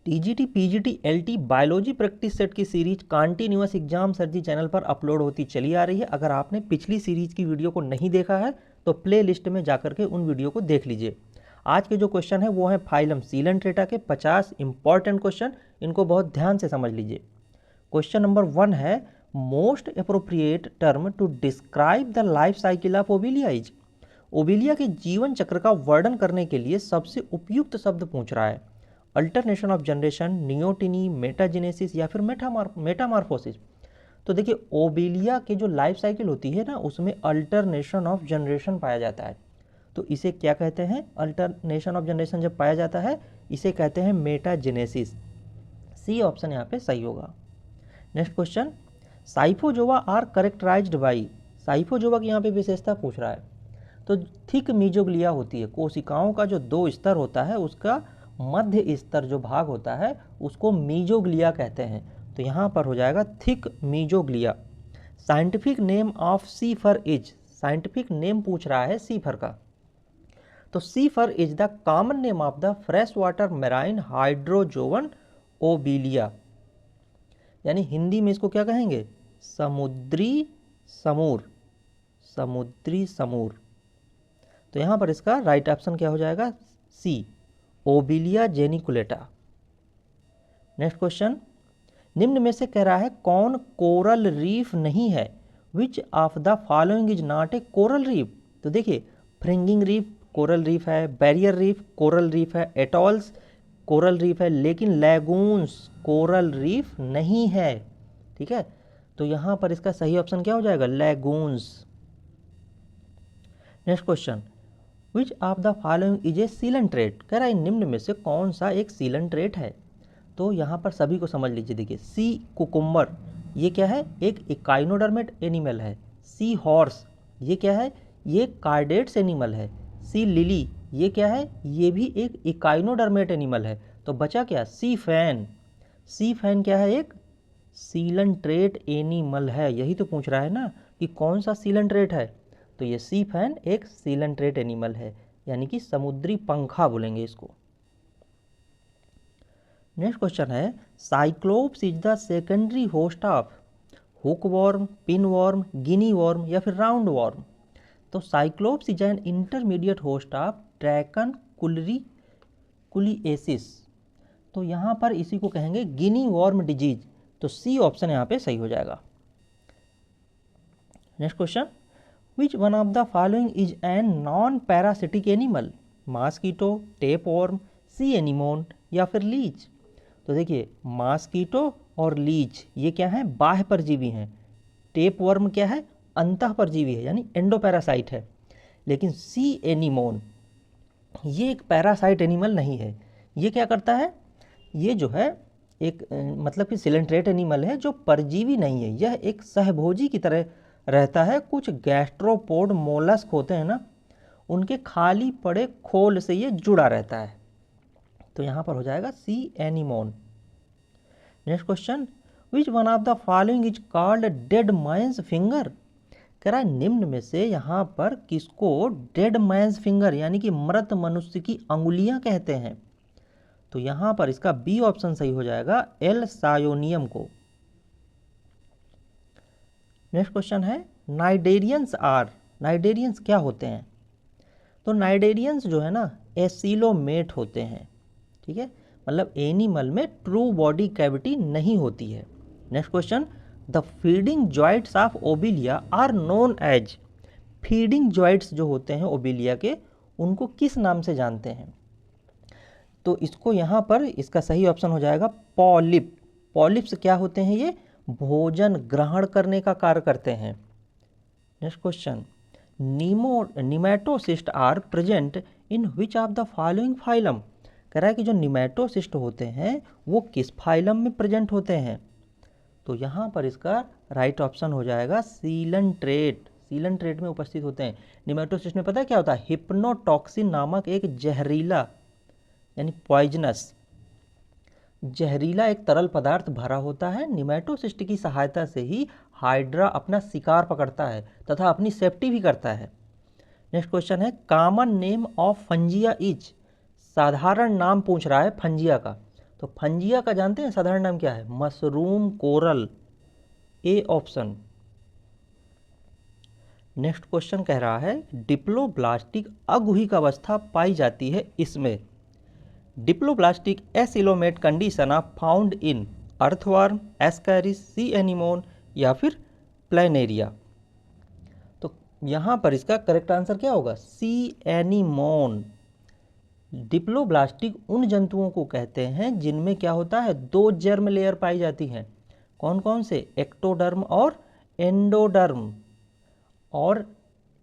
TGT PGT LT biology practice set की series continuous exam सर्जी channel पर upload होती चली आ रही है। अगर आपने पिछली सीरीज की वीडियो को नहीं देखा है तो प्ले लिस्ट में जाकर के उन वीडियो को देख लीजिए। आज के जो क्वेश्चन है वो है फाइलम सीलेंट्रेटा के 50 इंपॉर्टेंट क्वेश्चन, इनको बहुत ध्यान से समझ लीजिए। क्वेश्चन नंबर 1 है, most appropriate term to describe the life cycle of Obelia is. Obelia के जीवन चक्र का वर्णन करने के लिए सबसे उपयुक्त शब्द पूछ रहा है। अल्टरनेशन ऑफ जनरेशन, नियोटिनी, मेटाजेनेसिस या फिर मेटामार्फोसिस। तो देखिए ओबिलिया के जो लाइफ साइकिल होती है ना उसमें अल्टरनेशन ऑफ जनरेशन पाया जाता है। तो इसे क्या कहते हैं? अल्टरनेशन ऑफ जनरेशन जब पाया जाता है इसे कहते हैं मेटाजेनेसिस। सी ऑप्शन यहाँ पे सही होगा। Next question, Scyphozoa are characterised by. Scyphozoa की यहाँ पे विशेषता पूछ रहा है। तो थिक मीजोग्लिया होती है, कोशिकाओं का जो 2 स्तर होता है उसका मध्य स्तर जो भाग होता है उसको मीजोग्लिया कहते हैं। तो यहाँ पर हो जाएगा thick mesoglea. Scientific name of sea fur is. Scientific name पूछ रहा है सीफर का। तो sea fur is the common name of the fresh water marine hydrozoan obelia. यानी हिंदी में इसको क्या कहेंगे? समुद्री समूर। समुद्री समूर। तो यहाँ पर इसका राइट ऑप्शन क्या हो जाएगा? सी, ओबिलिया जेनिकुलेटा। नेक्स्ट क्वेश्चन, निम्न में से कह रहा है कौन कोरल रीफ नहीं है? विच of the following is not a coral reef. तो देखिए फ्रिंगिंग रीफ कोरल रीफ है, बैरियर रीफ कोरल रीफ है, एटॉल्स कोरल रीफ है, लेकिन लैगून्स कोरल रीफ नहीं है। ठीक है, तो यहाँ पर इसका सही ऑप्शन क्या हो जाएगा? लैगून्स। Next question, which of the following is a coelenterate. कह रहा है निम्न में से कौन सा एक सीलेंट्रेट है? तो यहाँ पर सभी को समझ लीजिए। देखिए सी कुकुम्बर ये क्या है? एक इकाइनोडर्मेट एनिमल है। सी हॉर्स ये क्या है? ये कार्डेट्स एनिमल है। सी लिली ये क्या है? ये भी एक इकाइनोडर्मेट एनिमल है। तो बचा क्या? सी फैन। सी फैन क्या है? एक सीलेंट्रेट एनिमल है। यही तो पूछ रहा है ना कि कौन सा सीलेंट्रेट है। तो ये सी फैन एक सीलेंट्रेट एनिमल है, यानी कि समुद्री पंखा बोलेंगे इसको। नेक्स्ट क्वेश्चन है, cyclops is the secondary host of hook worm, pin worm, guinea worm या फिर राउंड वॉर्म। तो cyclops is an intermediate host of dracunculiasis. तो यहाँ पर इसी को कहेंगे गिनी वॉर्म डिजीज। तो सी ऑप्शन यहाँ पे सही हो जाएगा। Next question, Which one of the following is an non-parasitic animal? Mosquito, tapeworm, C anemone या फिर लीच। तो देखिए मॉस्किटो और लीच ये क्या है? बाह्य परजीवी हैं। टेपवर्म क्या है? अंतः परजीवी है, यानी एंडोपैरासाइट है। लेकिन सी एनीमोन ये एक पैरासाइट एनिमल नहीं है। ये क्या करता है? ये जो है एक मतलब कि सिलेंट्रेट एनिमल है जो परजीवी नहीं है। यह एक सहभोजी की तरह रहता है। कुछ गैस्ट्रोपोड मोलस्क होते हैं ना, उनके खाली पड़े खोल से ये जुड़ा रहता है। तो यहाँ पर हो जाएगा sea anemone. Next question, which one of the following is called dead man's finger. कह रहा है निम्न में से यहाँ पर किसको डेड मैन्स फिंगर यानी कि मृत मनुष्य की अंगुलियां कहते हैं? तो यहाँ पर इसका बी ऑप्शन सही हो जाएगा, एल सायोनियम को। नेक्स्ट क्वेश्चन है, नाइडेरियंस आर। नाइडेरियंस क्या होते हैं? तो नाइडेरियंस जो है ना एसिलोमेट होते हैं। ठीक है, मतलब एनिमल में ट्रू बॉडी कैविटी नहीं होती है। Next question, the feeding joints of Obelia are known as. Feeding joints जो होते हैं ओबिलिया के उनको किस नाम से जानते हैं? तो इसको यहाँ पर इसका सही ऑप्शन हो जाएगा पॉलिप। पॉलिप्स क्या होते हैं? ये भोजन ग्रहण करने का कार्य करते हैं। Next question, nematocysts are present in which of the following phylum. कह रहा है कि जो निमेटोसिस्ट होते हैं वो किस फाइलम में प्रेजेंट होते हैं? तो यहाँ पर इसका राइट ऑप्शन हो जाएगा सीलेंट्रेट। सीलेंट्रेट में उपस्थित होते हैं। निमेटोसिस्ट में पता है क्या होता है? हिप्नोटॉक्सिन नामक एक जहरीला यानी पॉइजनस जहरीला एक तरल पदार्थ भरा होता है। निमेटोसिस्ट की सहायता से ही हाइड्रा अपना शिकार पकड़ता है तथा अपनी सेफ्टी भी करता है। नेक्स्ट क्वेश्चन है, कॉमन नेम ऑफ फंजिया इज। साधारण नाम पूछ रहा है फंजिया का। तो फंजिया का जानते हैं साधारण नाम क्या है? Mushroom coral, A option. Next question कह रहा है डिप्लोब्लास्टिक अगुहिक अवस्था पाई जाती है इसमें। Diploblastic acoelomate condition of found in earthworm, Ascaris, C anemone या फिर प्लेनेरिया। तो यहाँ पर इसका करेक्ट आंसर क्या होगा? सी एनीमोन। डिप्लोब्लास्टिक उन जंतुओं को कहते हैं जिनमें क्या होता है? 2 जर्म लेयर पाई जाती हैं। कौन कौन से? एक्टोडर्म और एंडोडर्म। और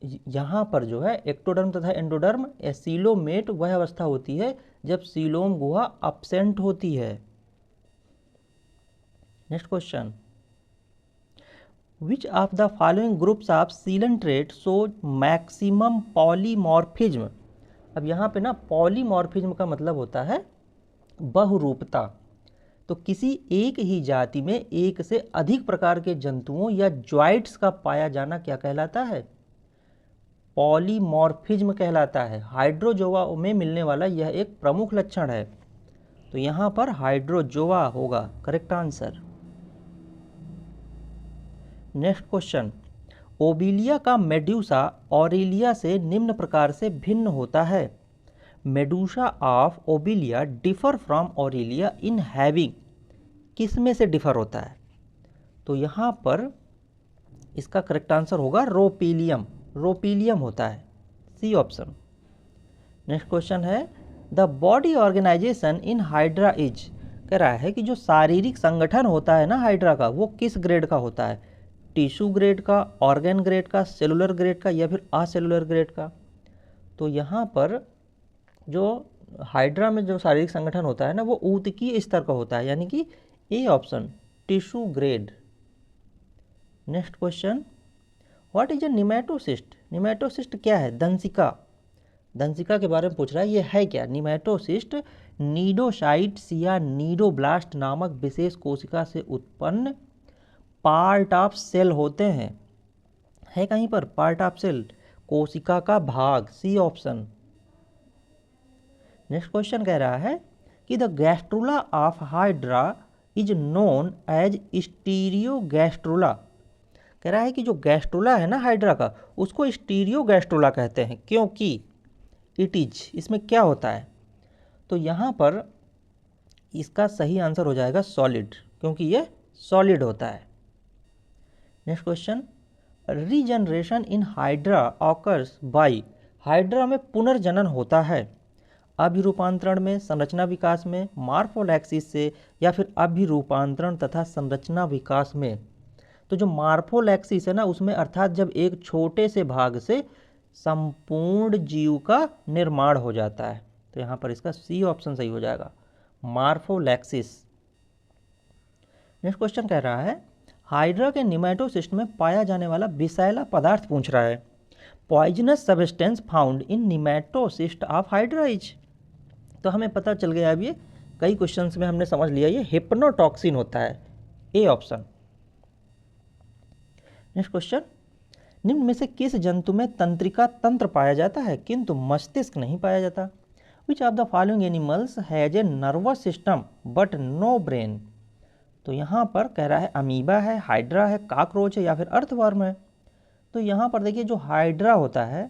यहाँ पर जो है एक्टोडर्म तथा एंडोडर्म एसिलोमेट वह अवस्था होती है जब सीलोम गुहा अब्सेंट होती है। Next question, which of the following groups of coelenterate show maximum polymorphism. अब यहाँ पे ना पॉलीमॉर्फिज्म का मतलब होता है बहुरूपता। तो किसी एक ही जाति में एक से अधिक प्रकार के जंतुओं या ज्वाइट्स का पाया जाना क्या कहलाता है? पॉलीमॉर्फिज्म कहलाता है। हाइड्रोजोआ में मिलने वाला यह एक प्रमुख लक्षण है। तो यहाँ पर हाइड्रोजोआ होगा correct answer. Next question, Obelia का मेड्यूसा ऑरेलिया से निम्न प्रकार से भिन्न होता है। Medusa of Obelia differ from Aurelia in having, किस में से डिफर होता है? तो यहाँ पर इसका करेक्ट आंसर होगा रोपीलियम। रोपीलियम होता है, सी ऑप्शन। नेक्स्ट क्वेश्चन है the body organisation in Hydra is. कह रहा है कि जो शारीरिक संगठन होता है ना हाइड्रा का, वो किस ग्रेड का होता है? टिश्यू ग्रेड का, ऑर्गेन ग्रेड का, सेलुलर ग्रेड का या फिर असेलुलर ग्रेड का? तो यहाँ पर जो हाइड्रा में जो शारीरिक संगठन होता है ना, वो ऊतकीय स्तर का होता है, यानी कि A option tissue grade. Next question, what is a nematocyst. Nematocyst क्या है? दंशिका। दंशिका के बारे में पूछ रहा है, ये है क्या? निमेटोसिस्ट नीडोसाइट्स या नीडोब्लास्ट नामक विशेष कोशिका से उत्पन्न पार्ट ऑफ सेल होते हैं। है कहीं पर पार्ट ऑफ सेल? कोशिका का भाग, सी ऑप्शन। नेक्स्ट क्वेश्चन कह रहा है कि the gastrula of hydra is known as stereogastrula. कह रहा है कि जो गैस्ट्रुला है ना हाइड्रा का, उसको स्टीरियो गैस्ट्रुला कहते हैं क्योंकि इट इज, इसमें क्या होता है? तो यहाँ पर इसका सही आंसर हो जाएगा सॉलिड, क्योंकि ये सॉलिड होता है। Next question, regeneration in hydra occurs by. Hydra में पुनर्जनन होता है अभिरूपांतरण में, संरचना विकास में, मार्फोलैक्सिस से या फिर अभिरूपांतरण तथा संरचना विकास में। तो जो मार्फोलैक्सिस है ना, उसमें अर्थात जब एक छोटे से भाग से संपूर्ण जीव का निर्माण हो जाता है। तो यहाँ पर इसका सी ऑप्शन सही हो जाएगा, मार्फोलैक्सिस। नेक्स्ट क्वेश्चन कह रहा है हाइड्रा के निमेटोसिस्ट में पाया जाने वाला विषैला पदार्थ पूछ रहा है। Poisonous substance found in nematocyst of hydra is. तो हमें पता चल गया, अब ये कई क्वेश्चंस में हमने समझ लिया, ये हिप्नोटॉक्सिन होता है, ए ऑप्शन। नेक्स्ट क्वेश्चन, निम्न में से किस जंतु में तंत्रिका तंत्र पाया जाता है किंतु मस्तिष्क नहीं पाया जाता? Which of the following animals has a nervous system but no brain. तो यहाँ पर कह रहा है अमीबा है, हाइड्रा है, कॉकरोच है या फिर अर्थवर्म है। तो यहाँ पर देखिए जो हाइड्रा होता है,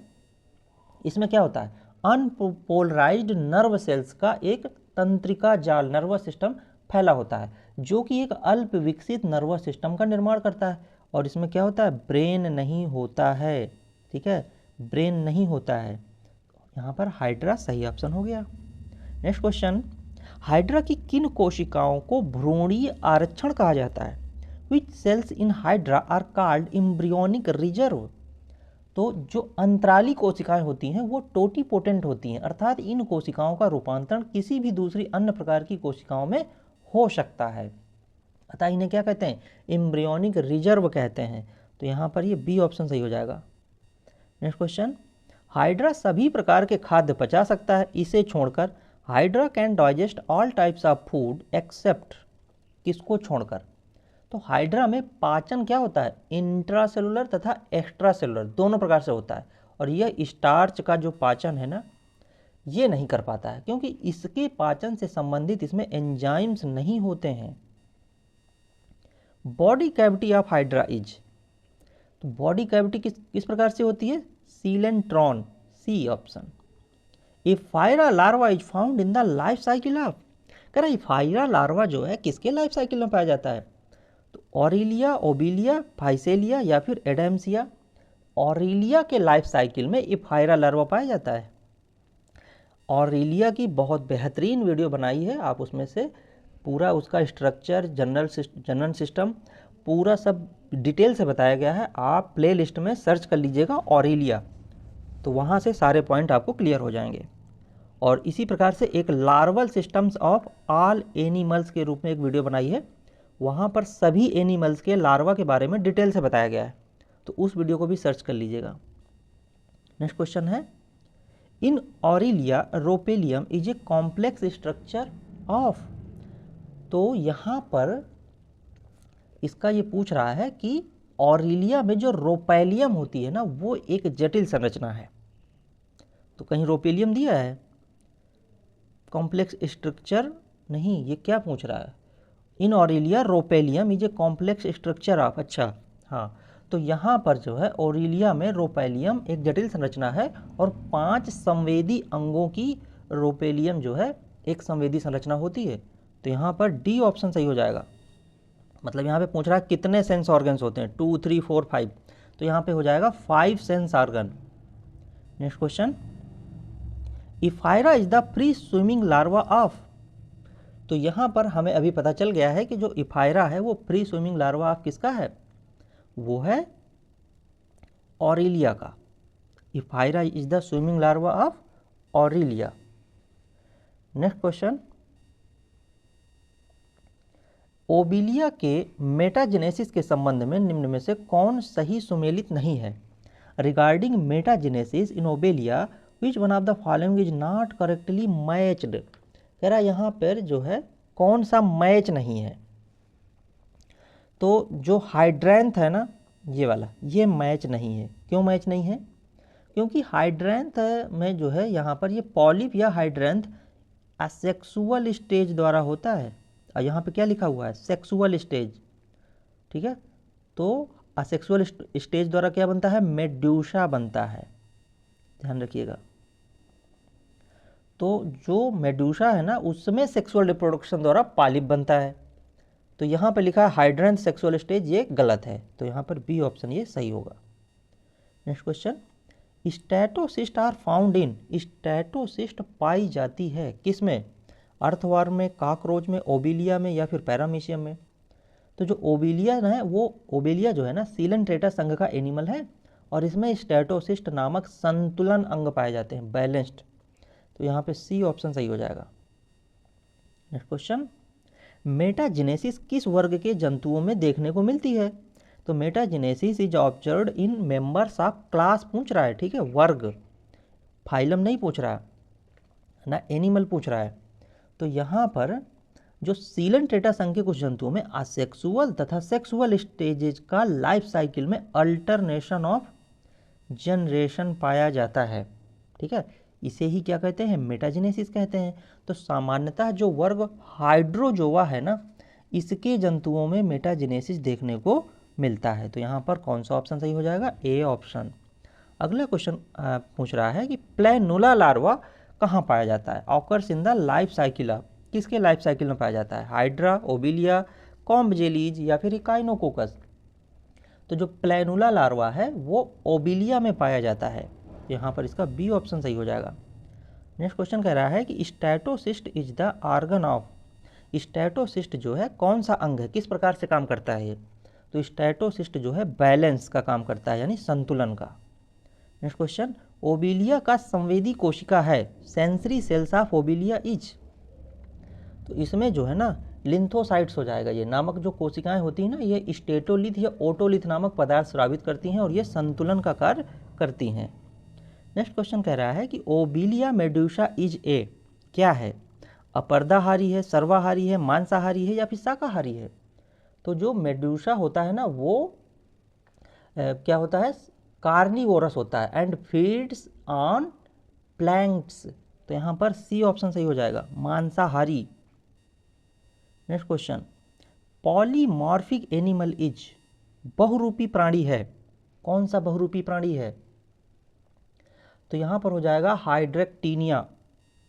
इसमें क्या होता है? अनपोलराइज्ड नर्व सेल्स का एक तंत्रिका जाल, नर्वस सिस्टम फैला होता है, जो कि एक अल्प विकसित नर्वस सिस्टम का निर्माण करता है। और इसमें क्या होता है? ब्रेन नहीं होता है, ठीक है, ब्रेन नहीं होता है। यहाँ पर हाइड्रा सही ऑप्शन हो गया। नेक्स्ट क्वेश्चन, हाइड्रा की किन कोशिकाओं को भ्रूणीय आरक्षण कहा जाता है? Which cells in hydra are called embryonic reserve. तो जो अंतराली कोशिकाएं होती हैं वो टोटीपोटेंट होती हैं, अर्थात इन कोशिकाओं का रूपांतरण किसी भी दूसरी अन्य प्रकार की कोशिकाओं में हो सकता है, अतः इन्हें क्या कहते हैं? एम्ब्रियोनिक रिजर्व कहते हैं। तो यहाँ पर ये बी ऑप्शन सही हो जाएगा। नेक्स्ट क्वेश्चन, हाइड्रा सभी प्रकार के खाद्य पचा सकता है, इसे छोड़कर। Hydra can digest all types of food except, किसको छोड़कर? तो हाइड्रा में पाचन क्या होता है? इंट्रासेलुलर तथा एक्स्ट्रा सेलुलर दोनों प्रकार से होता है। और यह स्टार्च का जो पाचन है ना, ये नहीं कर पाता है क्योंकि इसके पाचन से संबंधित इसमें एंजाइम्स नहीं होते हैं। Body cavity of hydra is, तो बॉडी कैविटी किस प्रकार से होती है? Coelenteron, C option. Ephyra larva is found in the life cycle of, कह रहा इफायरा लार्वा जो है किसके लाइफ साइकिल में पाया जाता है? तो ऑरिलिया, ओबिलिया, फाइसेलिया या फिर एडेम्सिया। ऑरिलिया के लाइफ साइकिल में इफायरा लार्वा पाया जाता है। ऑरिलिया की बहुत बेहतरीन वीडियो बनाई है, आप उसमें से पूरा उसका स्ट्रक्चर, जनरल सिस्टम पूरा सब डिटेल से बताया गया है। आप प्ले लिस्ट में सर्च कर लीजिएगा ऑरिलिया, तो वहाँ से सारे पॉइंट आपको क्लियर हो जाएंगे। और इसी प्रकार से एक larval systems of all animals के रूप में एक वीडियो बनाई है, वहाँ पर सभी एनिमल्स के लार्वा के बारे में डिटेल से बताया गया है, तो उस वीडियो को भी सर्च कर लीजिएगा। नेक्स्ट क्वेश्चन है, in aurelia rhopalium is a complex structure of, तो यहाँ पर इसका ये पूछ रहा है कि ऑरिलिया में जो रोपेलियम होती है ना, वो एक जटिल संरचना है। तो कहीं रोपेलियम दिया है? कॉम्प्लेक्स स्ट्रक्चर नहीं, ये क्या पूछ रहा है? In aurelia rhopalium is a complex structure of, अच्छा हाँ, तो यहाँ पर जो है ऑरिलिया में रोपेलियम एक जटिल संरचना है और 5 संवेदी अंगों की रोपेलियम जो है एक संवेदी संरचना होती है। तो यहाँ पर डी ऑप्शन सही हो जाएगा। मतलब यहाँ पे पूछ रहा है कितने सेंस ऑर्गन्स होते हैं, 2, 3, 4, 5, तो यहाँ पे हो जाएगा 5 sense organ. Next question, ephyra is the free swimming larva of, तो यहाँ पर हमें अभी पता चल गया है कि जो इफायरा है वो फ्री स्विमिंग लार्वा ऑफ किसका है? वो है ऑरिलिया का। Ephyra is the swimming larva of Aurelia. Next question, Obelia के मेटाजेनेसिस के संबंध में निम्न में से कौन सही सुमेलित नहीं है? Regarding metagenesis in Obelia which one of the following is not correctly matched, कह रहा यहाँ पर जो है कौन सा मैच नहीं है? तो जो हाइड्रेंथ है ना, ये वाला, ये मैच नहीं है। क्यों मैच नहीं है? क्योंकि हाइड्रेंथ में जो है यहाँ पर ये पॉलिप या हाइड्रेंथ असेक्सुअल स्टेज द्वारा होता है, और यहाँ पे क्या लिखा हुआ है? सेक्सुअल स्टेज, ठीक है। तो असेक्सुअल स्टेज द्वारा क्या बनता है? मेड्यूसा बनता है, ध्यान रखिएगा। तो जो मेड्यूसा है ना, उसमें सेक्सुअल रिप्रोडक्शन द्वारा पॉलिप बनता है। तो यहाँ पे लिखा है हाइड्रेंथ सेक्सुअल स्टेज, ये गलत है, तो यहाँ पर बी ऑप्शन ये सही होगा। Next question, statocyst are found in, statocyst पाई जाती है किसमें? अर्थवर्म में, कॉकरोच में, ओबिलिया में या फिर पैरामीशियम में? तो जो ओबिलिया है वो, ओबिलिया जो है ना सीलेंट्रेटा संघ का एनिमल है और इसमें स्टैटोसिस्ट नामक संतुलन अंग पाए जाते हैं, बैलेंस्ड। तो यहाँ पे सी ऑप्शन सही हो जाएगा। नेक्स्ट क्वेश्चन, मेटाजेनेसिस किस वर्ग के जंतुओं में देखने को मिलती है? तो metagenesis is observed in members of class पूछ रहा है, ठीक है, वर्ग, फाइलम नहीं पूछ रहा ना, एनिमल पूछ रहा है। तो यहाँ पर जो सीलेंट्रेटा संघ के कुछ जंतुओं में असेक्सुअल तथा सेक्सुअल स्टेजेज का लाइफ साइकिल में अल्टरनेशन ऑफ जनरेशन पाया जाता है, ठीक है, इसे ही क्या कहते हैं? मेटाजेनेसिस कहते हैं। तो सामान्यतः जो वर्ग हाइड्रोजोआ है ना, इसके जंतुओं में मेटाजेनेसिस देखने को मिलता है। तो यहाँ पर कौन सा ऑप्शन सही हो जाएगा? A option. अगला क्वेश्चन पूछ रहा है कि प्लेनुला लार्वा कहाँ पाया जाता है? Occurs in the life cycle of, किसके लाइफ साइकिल में पाया जाता है? हाइड्रा, ओबिलिया, कॉम्बजेलीज या फिर इकाइनोकोकस? तो जो प्लेनुला लार्वा है वो ओबिलिया में पाया जाता है, यहाँ पर इसका बी ऑप्शन सही हो जाएगा। नेक्स्ट क्वेश्चन कह रहा है कि statocyst is the organ of, statocyst जो है कौन सा अंग है, किस प्रकार से काम करता है ये? तो स्टैटोसिस्ट जो है बैलेंस का काम करता है, यानी संतुलन का। नेक्स्ट क्वेश्चन, ओबिलिया का संवेदी कोशिका है, sensory sales of Obelia is, तो इसमें जो है ना लिंथोसाइट्स हो जाएगा, ये नामक जो कोशिकाएं होती हैं ना, ये स्टेटोलिथ या ओटोलिथ नामक पदार्थ स्रावित करती हैं और ये संतुलन का कार्य करती हैं। नेक्स्ट क्वेश्चन कह रहा है कि ओबिलिया मेड्यूसा इज ए क्या है? अपर्दाहारी है, सर्वाहारी है, मांसाहारी है या फिर शाकाहारी है? तो जो मेड्यूसा होता है ना वो क्या होता है? कार्निवोरस होता है एंड फीड्स ऑन प्लैंक्स, तो यहाँ पर सी ऑप्शन सही हो जाएगा, मांसाहारी। Next question, polymorphic animal is, बहुरूपी प्राणी है, कौन सा बहुरूपी प्राणी है? तो यहाँ पर हो जाएगा हाइड्रेक्टीनिया,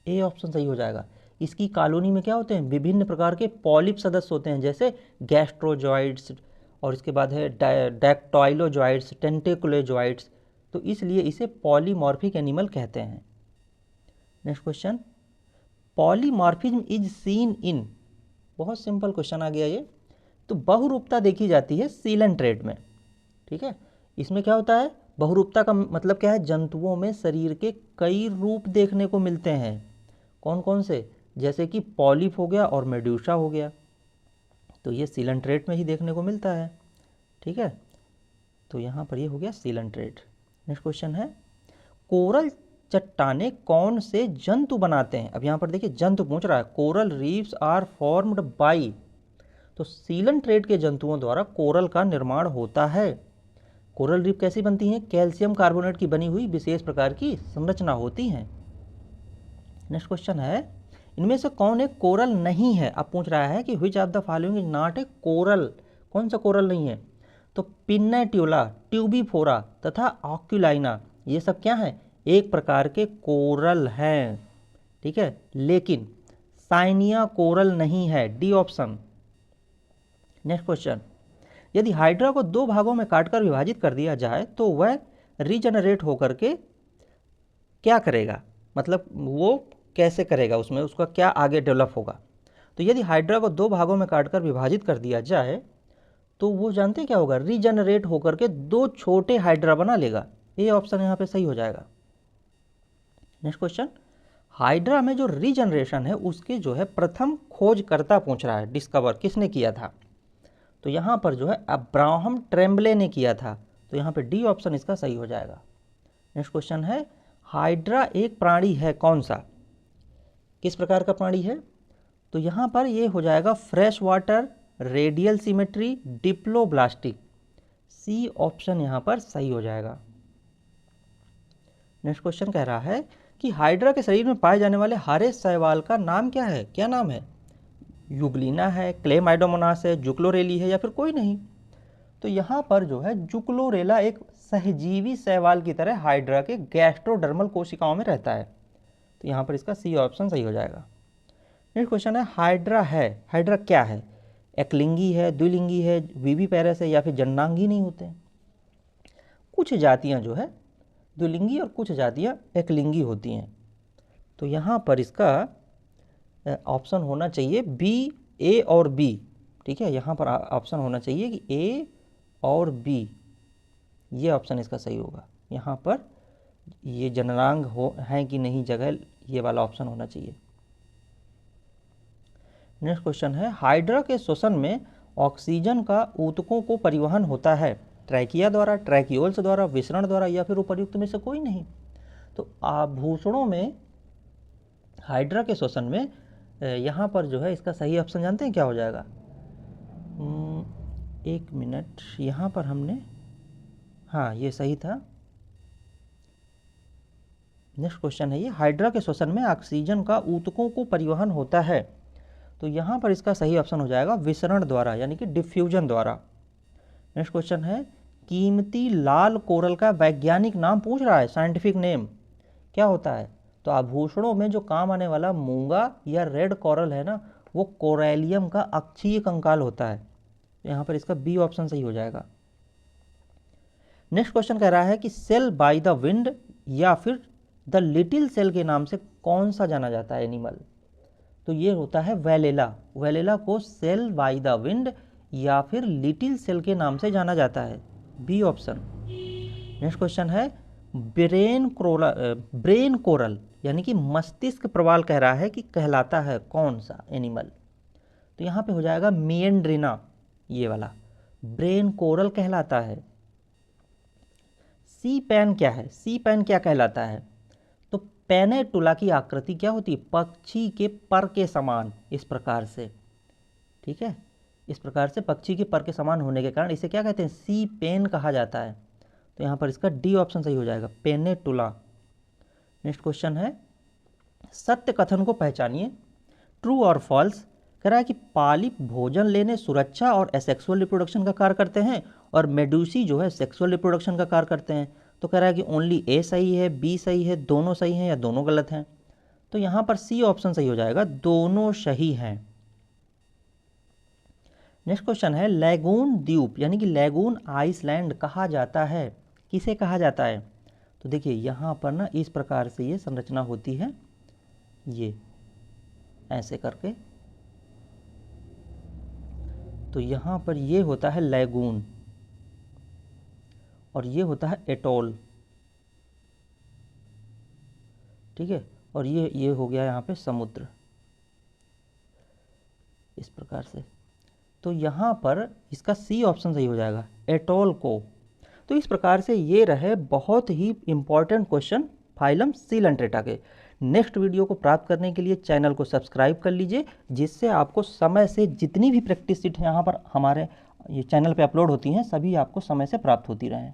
ए ऑप्शन सही हो जाएगा। इसकी कॉलोनी में क्या होते हैं, विभिन्न प्रकार के पॉलिप सदस्य होते हैं, जैसे गैस्ट्रोजॉइड्स, और इसके बाद है डैक्टाइलोजॉइड्स, टेंटेकुलोजॉइड्स, तो इसलिए इसे पॉलीमॉर्फिक एनिमल कहते हैं। Next question, polymorphism is seen in, बहुत सिंपल क्वेश्चन आ गया ये। तो बहुरूपता देखी जाती है सीलेंट्रेट में, ठीक है। इसमें क्या होता है, बहुरूपता का मतलब क्या है, जंतुओं में शरीर के कई रूप देखने को मिलते हैं। कौन कौन से, जैसे कि पॉलिप हो गया और मेड्यूसा हो गया, तो ये सीलेंट्रेट में ही देखने को मिलता है, ठीक है। तो यहाँ पर ये हो गया सीलेंट्रेट। नेक्स्ट क्वेश्चन है, कोरल चट्टाने कौन से जंतु बनाते हैं? अब यहाँ पर देखिए जंतु पूछ रहा है, coral reefs are formed by, तो सीलेंट्रेट के जंतुओं द्वारा कोरल का निर्माण होता है। कोरल रीफ कैसी बनती हैं, कैल्शियम कार्बोनेट की बनी हुई विशेष प्रकार की संरचना होती हैं। नेक्स्ट क्वेश्चन है, इनमें से कौन एक कोरल नहीं है? अब पूछ रहा है कि which of the following is not a coral, कौन सा कोरल नहीं है? तो पिन्नेट्यूला, ट्यूबीफोरा तथा ऑक्यूलाइना, ये सब क्या हैं, एक प्रकार के कोरल हैं, ठीक है, लेकिन साइनिया कोरल नहीं है, डी ऑप्शन। नेक्स्ट क्वेश्चन, यदि हाइड्रा को दो भागों में काटकर विभाजित कर दिया जाए तो वह रीजनरेट होकर के क्या करेगा, मतलब वो कैसे करेगा, उसमें उसका क्या आगे डेवलप होगा? तो यदि हाइड्रा को दो भागों में काटकर विभाजित कर दिया जाए तो वो जानते हैं क्या होगा, रीजनरेट होकर के दो छोटे हाइड्रा बना लेगा, ये ऑप्शन यहाँ पे सही हो जाएगा। नेक्स्ट क्वेश्चन, हाइड्रा में जो रीजनरेशन है उसके जो है प्रथम खोजकर्ता पूछ रहा है, डिस्कवर किसने किया था? तो यहाँ पर जो है अब्राहम ट्रेम्बले ने किया था, तो यहाँ पे डी ऑप्शन इसका सही हो जाएगा। नेक्स्ट क्वेश्चन है, हाइड्रा एक प्राणी है, कौन सा, किस प्रकार का प्राणी है? तो यहाँ पर ये हो जाएगा fresh water, radial symmetry, diploblastic, C option यहाँ पर सही हो जाएगा। नेक्स्ट क्वेश्चन कह रहा है कि हाइड्रा के शरीर में पाए जाने वाले हरे शैवाल का नाम क्या है, क्या नाम है? यूग्लिना है, क्लेमाइडोमोनास है, जुक्लोरेली है, या फिर कोई नहीं? तो यहाँ पर जो है जुक्लोरेला एक सहजीवी शैवाल की तरह हाइड्रा के गैस्ट्रोडर्मल कोशिकाओं में रहता है, तो यहाँ पर इसका सी ऑप्शन सही हो जाएगा। नेक्स्ट क्वेश्चन है, हाइड्रा क्या है, एकलिंगी है, द्विलिंगी है, विविपेरस है, या फिर जननांगी नहीं होते हैं? कुछ जातियाँ जो है द्विलिंगी और कुछ जातियाँ एकलिंगी होती हैं, तो यहाँ पर इसका ऑप्शन होना चाहिए बी, ए और बी, ठीक है। यहाँ पर ऑप्शन होना चाहिए कि ए और बी, ये ऑप्शन इसका सही होगा। यहाँ पर ये जननांग हो है कि नहीं जगह, ये वाला ऑप्शन होना चाहिए। नेक्स्ट क्वेश्चन है, हाइड्रा के श्वसन में ऑक्सीजन का ऊतकों को परिवहन होता है, ट्रैकिया द्वारा, ट्रैकियोल्स द्वारा, विसरण द्वारा, या फिर उपर्युक्त में से कोई नहीं? तो आभूषणों में हाइड्रा के श्वसन में यहाँ पर जो है इसका सही ऑप्शन जानते हैं क्या हो जाएगा? एक मिनट, यहाँ पर हमने, हाँ ये सही था। नेक्स्ट क्वेश्चन है ये, हाइड्रा के श्वसन में ऑक्सीजन का ऊतकों को परिवहन होता है, तो यहाँ पर इसका सही ऑप्शन हो जाएगा विसरण द्वारा, यानी कि डिफ्यूजन द्वारा। नेक्स्ट क्वेश्चन है, कीमती लाल कोरल का वैज्ञानिक नाम पूछ रहा है, साइंटिफिक नेम क्या होता है? तो आभूषणों में जो काम आने वाला मूंगा या रेड कोरल है ना, वो कोरेलियम का अक्षीय कंकाल होता है, तो यहाँ पर इसका बी ऑप्शन सही हो जाएगा। नेक्स्ट क्वेश्चन कह रहा है कि सेल बाय द विंड या फिर द लिटिल सेल के नाम से कौन सा जाना जाता है एनिमल? तो ये होता है वेलेला, वेलेला को सेल बाय द विंड या फिर लिटिल सेल के नाम से जाना जाता है, बी ऑप्शन। नेक्स्ट क्वेश्चन है, ब्रेन कोरल यानी कि मस्तिष्क प्रवाल कह रहा है कि कहलाता है कौन सा एनिमल? तो यहाँ पे हो जाएगा मिएंड्रिना, ये वाला ब्रेन कोरल कहलाता है। सी पैन क्या है, सी पैन क्या कहलाता है? तो पेनेटुला की आकृति क्या होती है, पक्षी के पर के समान, इस प्रकार से, ठीक है, इस प्रकार से पक्षी के पर के समान होने के कारण इसे क्या कहते हैं, सी पेन कहा जाता है, तो यहाँ पर इसका डी ऑप्शन सही हो जाएगा, पेनेटुला। नेक्स्ट क्वेश्चन है, सत्य कथन को पहचानिए। ट्रू और फॉल्स कह रहा है कि पालिप भोजन लेने, सुरक्षा और एसेक्सुअल रिप्रोडक्शन का कार्य करते हैं और मेडूसी जो है सेक्सुअल रिप्रोडक्शन का कार्य करते हैं। तो कह रहा है कि ओनली ए सही है, बी सही है, दोनों सही हैं या दोनों गलत हैं। तो यहाँ पर सी ऑप्शन सही हो जाएगा, दोनों सही हैं। नेक्स्ट क्वेश्चन है, लैगून द्वीप यानी कि लैगून आइसलैंड कहा जाता है, किसे कहा जाता है? तो देखिए यहाँ पर ना इस प्रकार से ये संरचना होती है, ये ऐसे करके। तो यहाँ पर ये होता है लैगून और ये होता है एटोल, ठीक है। और ये हो गया यहाँ पे समुद्र, इस प्रकार से। तो यहाँ पर इसका सी ऑप्शन सही हो जाएगा, एटोल को। तो इस प्रकार से ये रहे बहुत ही इंपॉर्टेंट क्वेश्चन फाइलम सीलेंट्रेटा के। नेक्स्ट वीडियो को प्राप्त करने के लिए चैनल को सब्सक्राइब कर लीजिए, जिससे आपको समय से जितनी भी प्रैक्टिस सीट यहाँ पर हमारे ये चैनल पे अपलोड होती हैं सभी आपको समय से प्राप्त होती रहें।